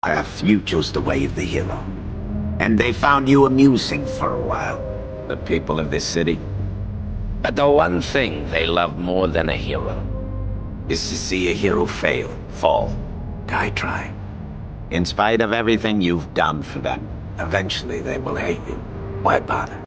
life, you chose the way of the hero. And they found you amusing for a while, the people of this city. But the one thing they love more than a hero is to see a hero fail, fall, die trying. In spite of everything you've done for them, eventually they will hate you. Why bother?